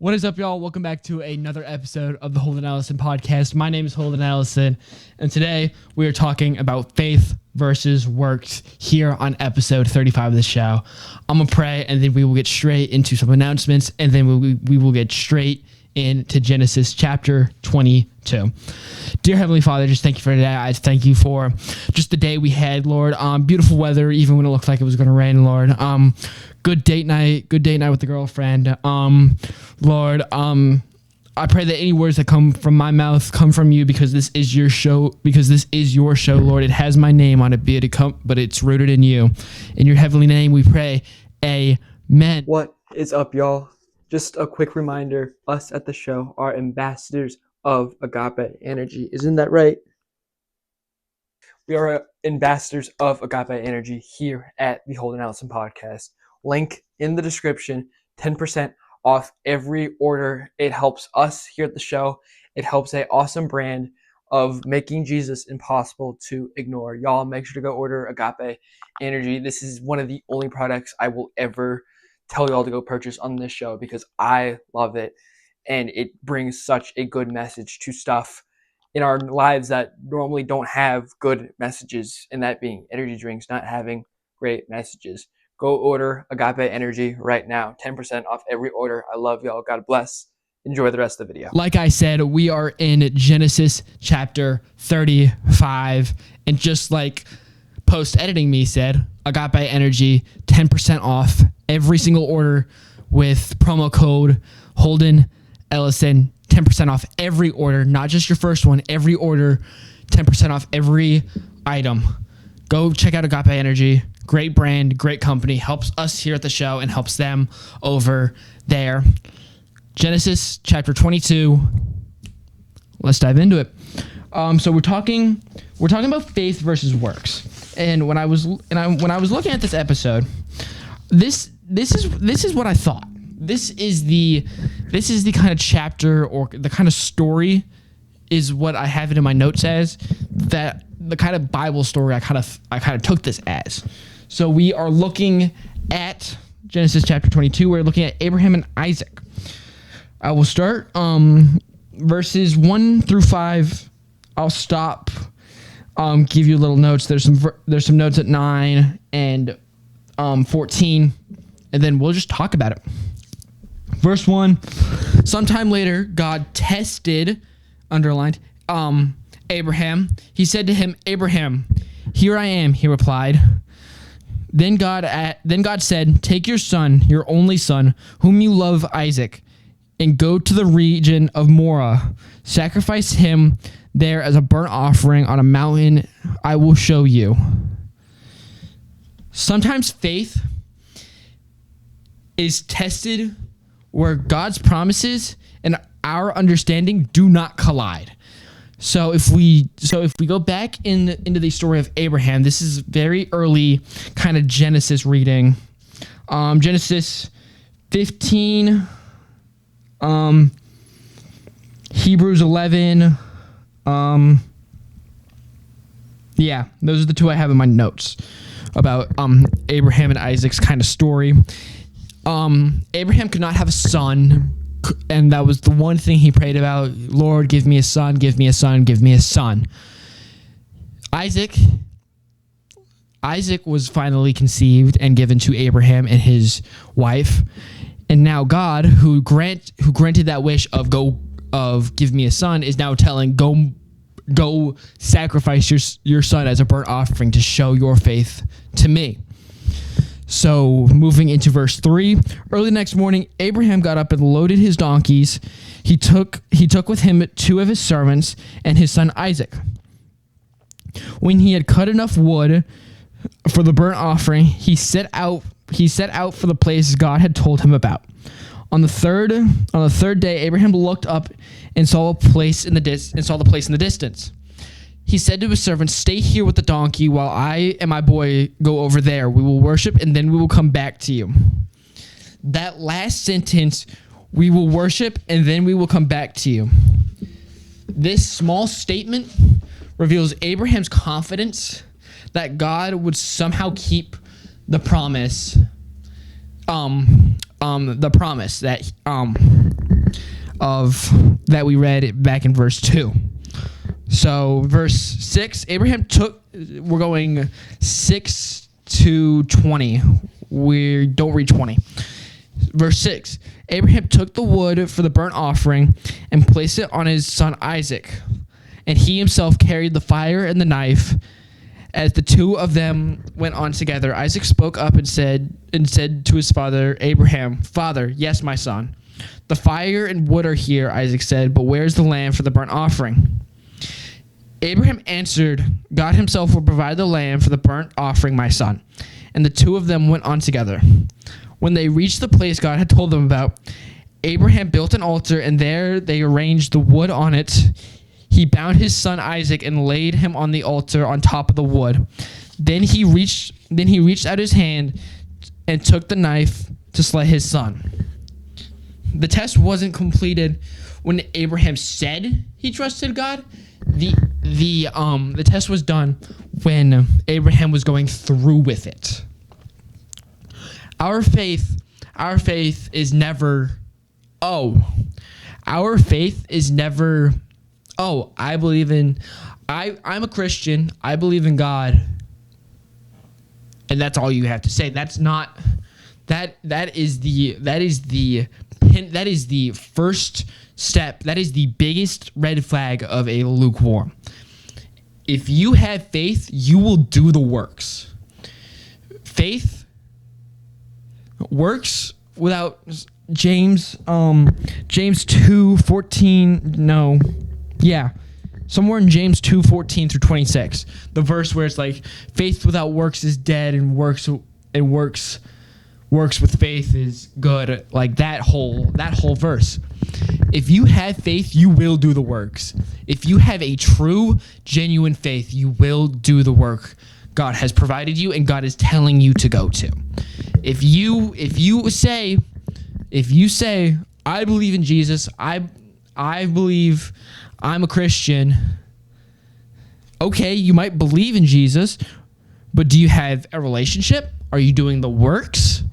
What is up, y'all? Welcome back to another episode of the Holden Allison podcast. My name is Holden Allison, and today we are talking about faith versus works here on episode 35 of the show. I'm going to pray, and then we will get straight into some announcements, and then we will get straight into Genesis chapter 22. Dear Heavenly Father, just thank you for today. I thank you for just the day we had, Lord. Beautiful weather, even when it looked like it was going to rain, Lord. Good date night with the girlfriend. Lord, I pray that any words that come from my mouth come from you, because this is your show, Lord. It has my name on it, but it's rooted in you. In your heavenly name we pray. Amen. What is up, y'all? Just a quick reminder, us at the show are ambassadors of Agape Energy. Isn't that right? We are ambassadors of Agape Energy here at the Holden Allison podcast. Link in the description, 10% off every order. It helps us here at the show. It helps an awesome brand of making Jesus impossible to ignore. Y'all, make sure to go order Agape Energy. This is one of the only products I will ever tell y'all to go purchase on this show, because I love it, and it brings such a good message to stuff in our lives that normally don't have good messages, and that being energy drinks not having great messages. Go order Agape Energy right now. 10% off every order. I love y'all. God bless. Enjoy the rest of the video. Like I said, we are in Genesis chapter 35, and just like post-editing me said, Agape Energy, 10% off every single order with promo code Holden Ellison. 10% off every order, not just your first one, every order, 10% off every item. Go check out Agape Energy. Great brand, great company, helps us here at the show and helps them over there. Genesis chapter 22. Let's dive into it. So we're talking about faith versus works. And when I was looking at this episode, this is what I thought. This is the kind of chapter, or the kind of story, is what I have it in my notes as, that the kind of Bible story I kind of took this as. So we are looking at Genesis chapter 22. We're looking at Abraham and Isaac. I will start verses 1 through 5. I'll stop, give you little notes. There's some notes at 9 and 14, and then we'll just talk about it. Verse 1, sometime later, God tested, underlined, Abraham. He said to him, "Abraham, here I am," he replied. Then God said, "Take your son, your only son, whom you love, Isaac, and go to the region of Moriah. Sacrifice him there as a burnt offering on a mountain I will show you." Sometimes faith is tested where God's promises and our understanding do not collide. So if we go back into the story of Abraham, this is very early kind of Genesis reading. Genesis 15, Hebrews 11. Yeah, those are the two I have in my notes about Abraham and Isaac's kind of story. Abraham could not have a son, and that was the one thing he prayed about. Lord, give me a son, give me a son, give me a son. Isaac was finally conceived and given to Abraham and his wife. And now God, who granted that wish of give me a son, is now telling, go sacrifice your son as a burnt offering to show your faith to me. So moving into verse 3, early next morning, Abraham got up and loaded his donkeys. He took with him 2 of his servants and his son Isaac. When he had cut enough wood for the burnt offering, he set out for the place God had told him about. On the third day, Abraham looked up and saw the place in the distance. He said to his servants, "Stay here with the donkey while I and my boy go over there. We will worship, and then we will come back to you." That last sentence, "we will worship, and then we will come back to you." This small statement reveals Abraham's confidence that God would somehow keep the promise. The promise that that we read back in verse 2. So verse 6, we're going 6 to 20. We don't read 20. Verse 6, Abraham took the wood for the burnt offering and placed it on his son Isaac. And he himself carried the fire and the knife. As the two of them went on together, Isaac spoke up and said to his father Abraham, "Father, yes, my son." "The fire and wood are here," Isaac said, "but where's the lamb for the burnt offering?" Abraham answered, "God himself will provide the lamb for the burnt offering, my son." And the two of them went on together. When they reached the place God had told them about, Abraham built an altar, and there they arranged the wood on it. He bound his son Isaac and laid him on the altar on top of the wood. Then he reached out his hand and took the knife to slay his son. The test wasn't completed when Abraham said he trusted God. The test was done when Abraham was going through with it. Our faith is never, our faith is never, I'm a Christian, I believe in God, and that's all you have to say. That's not, that is the first step. That is the biggest red flag of a lukewarm. If you have faith, you will do the works. Faith works without James 2:14. Somewhere in James 2:14 through 26, the verse where it's like faith without works is dead, and works with faith is good. Like that whole verse. If you have faith, you will do the works. If you have a true, genuine faith, you will do the work God has provided you and God is telling you to go to. If you say, I believe in Jesus, I believe I'm a Christian. Okay, you might believe in Jesus, but do you have a relationship? Are you doing the works?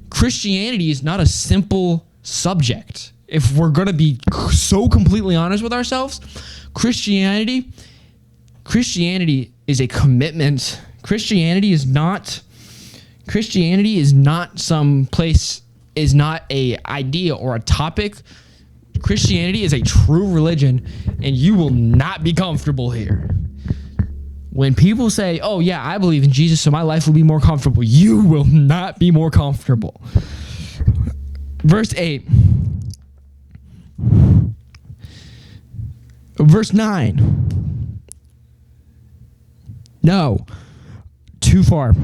Christianity is not a simple subject. If we're going to be so completely honest with ourselves, Christianity is a commitment. Christianity is not some place, is not a idea or a topic. Christianity is a true religion, and you will not be comfortable here. When people say, "Oh yeah, I believe in Jesus, so my life will be more comfortable," you will not be more comfortable. Verse 8. Verse 9. No. Too far.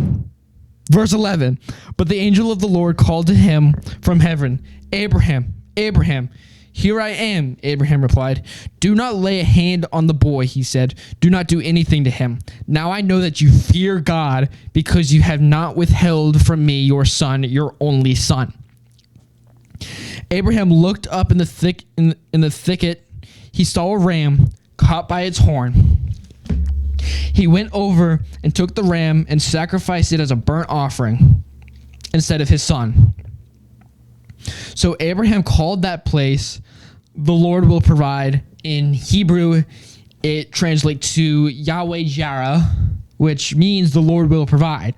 Verse 11. But the angel of the Lord called to him from heaven, "Abraham, Abraham." "Here I am," Abraham replied. "Do not lay a hand on the boy," he said. "Do not do anything to him. Now I know that you fear God, because you have not withheld from me your son, your only son." Abraham looked up in the thicket. He saw a ram caught by its horn. He went over and took the ram and sacrificed it as a burnt offering instead of his son. So Abraham called that place, "The Lord will provide." In Hebrew, it translates to Yahweh Jireh, which means the Lord will provide.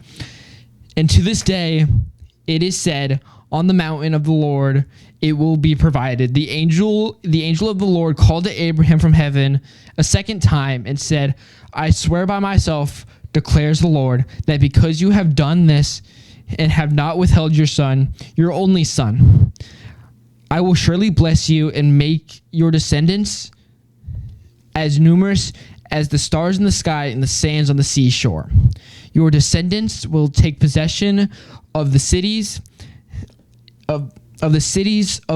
And to this day, it is said, "On the mountain of the Lord it will be provided." The angel of the Lord called to Abraham from heaven a second time and said, "I swear by myself, declares the Lord, that because you have done this and have not withheld your son, your only son, I will surely bless you and make your descendants as numerous as the stars in the sky and the sands on the seashore. Your descendants will take possession of the cities of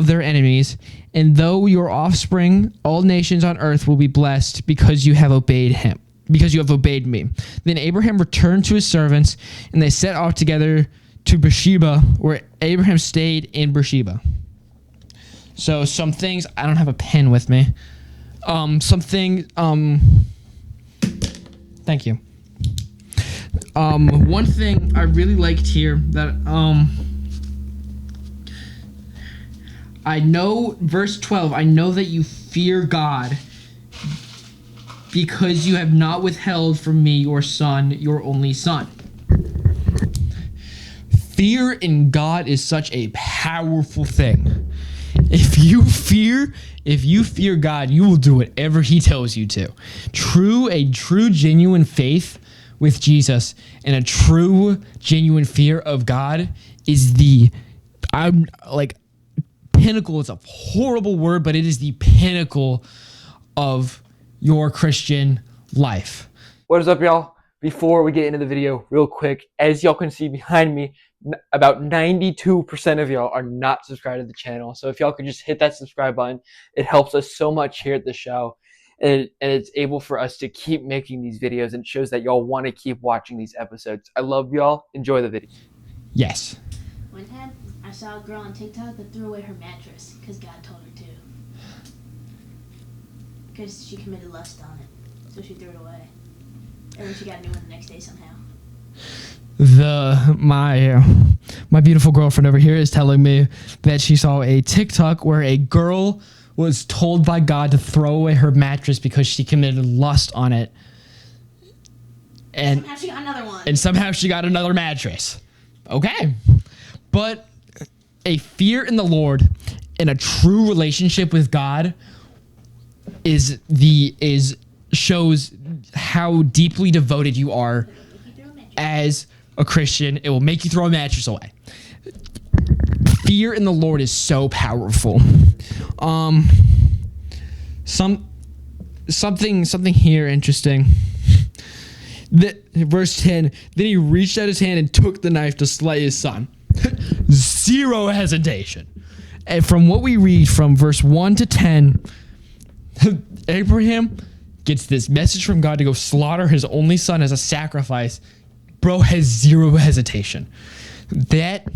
their enemies, and though your offspring, all nations on earth will be blessed because you have obeyed him, because you have obeyed me." Then Abraham returned to his servants, and they set off together to Beersheba, where Abraham stayed in Beersheba. So some things, I don't have a pen with me. Thank you. One thing I really liked here that I know, verse 12, I know that you fear God because you have not withheld from me your son, your only son. Fear in God is such a powerful thing. If you fear God, you will do whatever he tells you to. A true genuine faith with Jesus and a true genuine fear of God is pinnacle is a horrible word, but it is the pinnacle of your Christian life. What is up, y'all? Before we get into the video, real quick, as y'all can see behind me, about 92% of y'all are not subscribed to the channel. So if y'all could just hit that subscribe button, it helps us so much here at the show. And it's able for us to keep making these videos, and it shows that y'all want to keep watching these episodes. I love y'all. Enjoy the video. Yes. One time, I saw a girl on TikTok that threw away her mattress because God told her to. Because she committed lust on it. So she threw it away. And then she got a new one the next day somehow. My beautiful girlfriend over here is telling me that she saw a TikTok where a girl was told by God to throw away her mattress because she committed lust on it. And somehow she got another one. And somehow she got another mattress. Okay. But a fear in the Lord and a true relationship with God shows how deeply devoted you are as a Christian. It will make you throw a mattress away. Fear in the Lord is so powerful. Something here interesting. Verse 10, then he reached out his hand and took the knife to slay his son. Zero hesitation. And from what we read from verse 1 to 10, Abraham gets this message from God to go slaughter his only son as a sacrifice. Bro has zero hesitation. That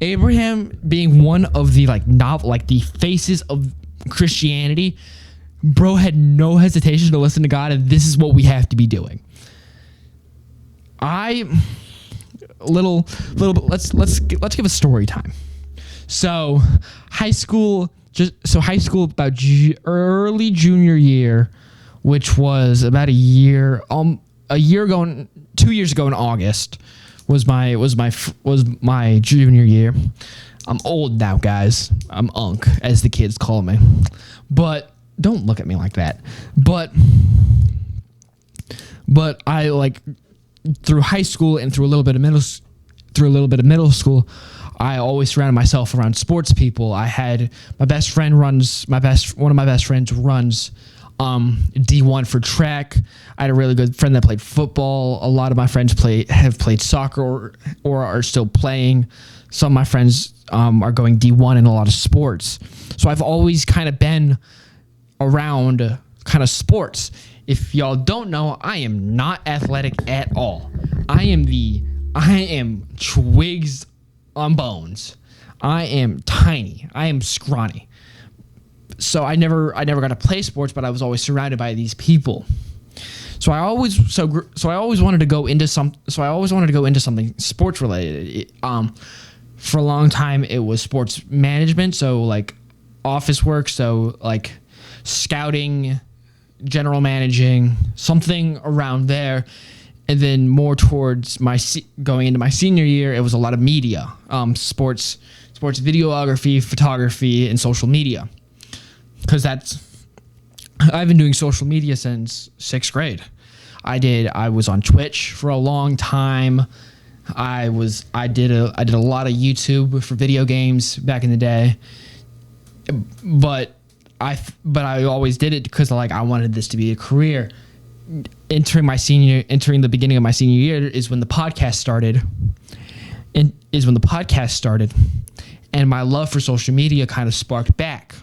Abraham being one of the the faces of Christianity, bro had no hesitation to listen to God, and this is what we have to be doing. Let's give a story time. So high school about early junior year, which was about a year ago, 2 years ago in August, was my junior year. I'm old now, guys. I'm Unc, as the kids call me. But don't look at me like that. But I through high school and through a little bit of middle school, I always surrounded myself around sports people. I had one of my best friends runs D1 for track. I had a really good friend that played football. A lot of my friends have played soccer or are still playing. Some of my friends are going D1 in a lot of sports. So I've always kind of been around kind of sports. If y'all don't know, I am not athletic at all. I am twigs on bones. I am tiny. I am scrawny. So I never got to play sports, but I was always surrounded by these people. So I always wanted to go into something sports related. For a long time it was sports management, so like office work, so like scouting, general managing, something around there. And then more towards going into my senior year, it was a lot of media, sports videography, photography, and social media. Because I've been doing social media since 6th grade. I was on Twitch for a long time. I did a lot of YouTube for video games back in the day. But I always did it because I wanted this to be a career. Entering the beginning of my senior year is when the podcast started. And my love for social media kind of sparked back.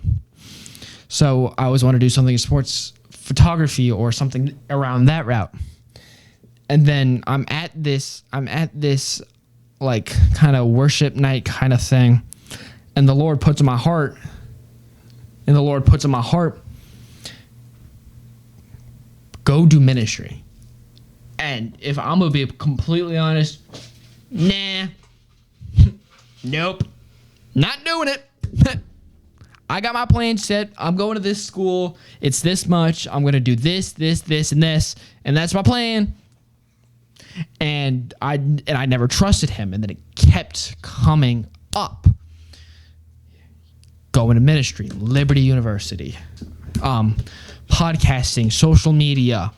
So I always want to do something in sports photography or something around that route. And then I'm at this like kind of worship night kind of thing, and the Lord puts in my heart, go do ministry. And if I'm gonna be completely honest, nah, nope, not doing it. I got my plan set. I'm going to this school. It's this much. I'm going to do this, and this. And that's my plan. And I never trusted him. And then it kept coming up. Going to ministry, Liberty University, podcasting, social media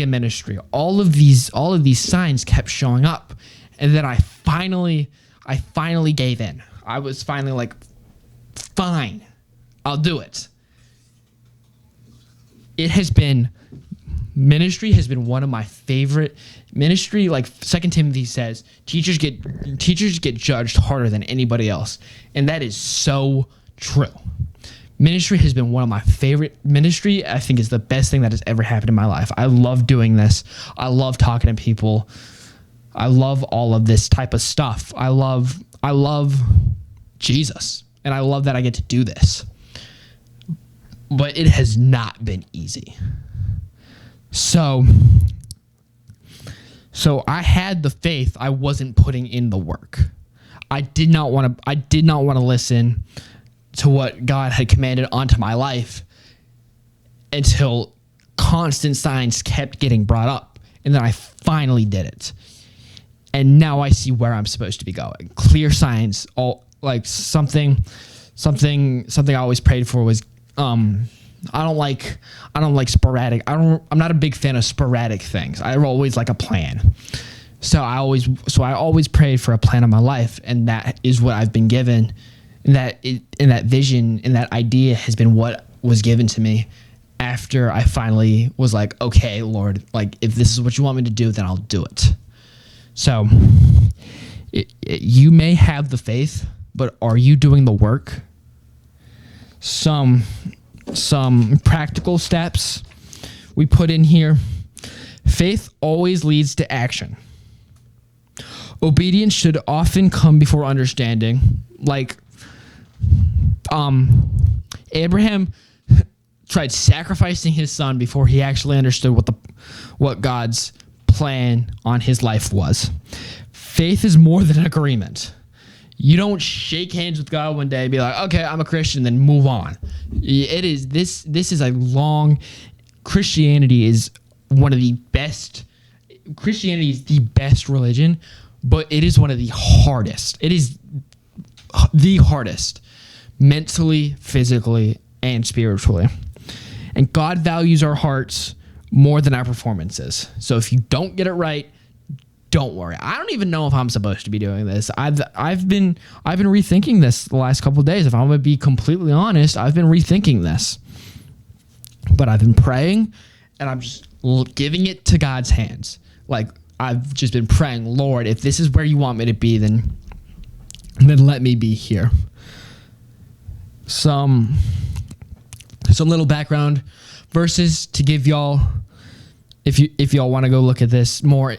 ministry. All of these signs kept showing up. And then I finally gave in. I was finally like, fine, I'll do it. Ministry has been one of my favorite ministry. Like 2 Timothy says, teachers get judged harder than anybody else. And that is so true. Ministry has been one of my favorite. Ministry, I think, is the best thing that has ever happened in my life. I love doing this. I love talking to people. I love all of this type of stuff. I love Jesus, and I love that I get to do this. But it has not been easy. So I had the faith. I wasn't putting in the work. I did not want to listen to what God had commanded onto my life until constant signs kept getting brought up. And then I finally did it. And now I see where I'm supposed to be going. Clear signs, all like something I always prayed for was I don't like sporadic. I'm not a big fan of sporadic things. I always like a plan. So I always prayed for a plan in my life, and that is what I've been given. And that vision and that idea has been what was given to me after I finally was like, okay, Lord, like if this is what you want me to do, then I'll do it. So you may have the faith, but are you doing the work? Some practical steps we put in here. Faith always leads to action. Obedience should often come before understanding. Like Abraham tried sacrificing his son before he actually understood what God's plan on his life was. Faith is more than an agreement. You don't shake hands with God one day and be like, okay, I'm a Christian, then move on. This is a long. Christianity is one of the best. Christianity is the best religion, but it is one of the hardest. It is the hardest mentally, physically, and spiritually. And God values our hearts more than our performances. So if you don't get it right, don't worry. I don't even know if I'm supposed to be doing this. I've been rethinking this the last couple of days. If I'm going to be completely honest, I've been rethinking this. But I've been praying, and I'm just giving it to God's hands. Like I've just been praying, Lord, if this is where you want me to be, then let me be here. Some little background verses to give y'all. If y'all want to go look at this more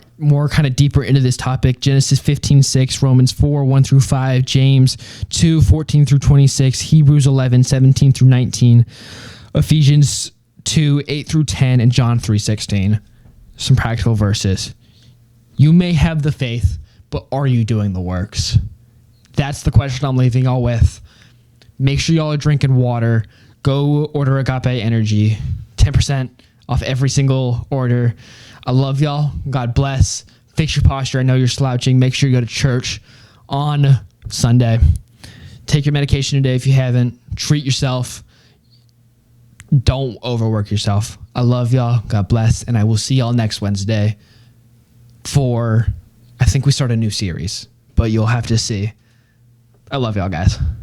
kind of deeper into this topic, Genesis 15:6, Romans 4:1-5, James 2:14-26, Hebrews 11:17-19, Ephesians 2:8-10, and John 3:16. Some practical verses. You may have the faith, but are you doing the works? That's the question I'm leaving y'all with. Make sure y'all are drinking water. Go order Agape Energy. 10% off every single order. I love y'all. God bless. Fix your posture. I know you're slouching. Make sure you go to church on Sunday. Take your medication today if you haven't. Treat yourself. Don't overwork yourself. I love y'all. God bless. And I will see y'all next Wednesday I think we start a new series, but you'll have to see. I love y'all, guys.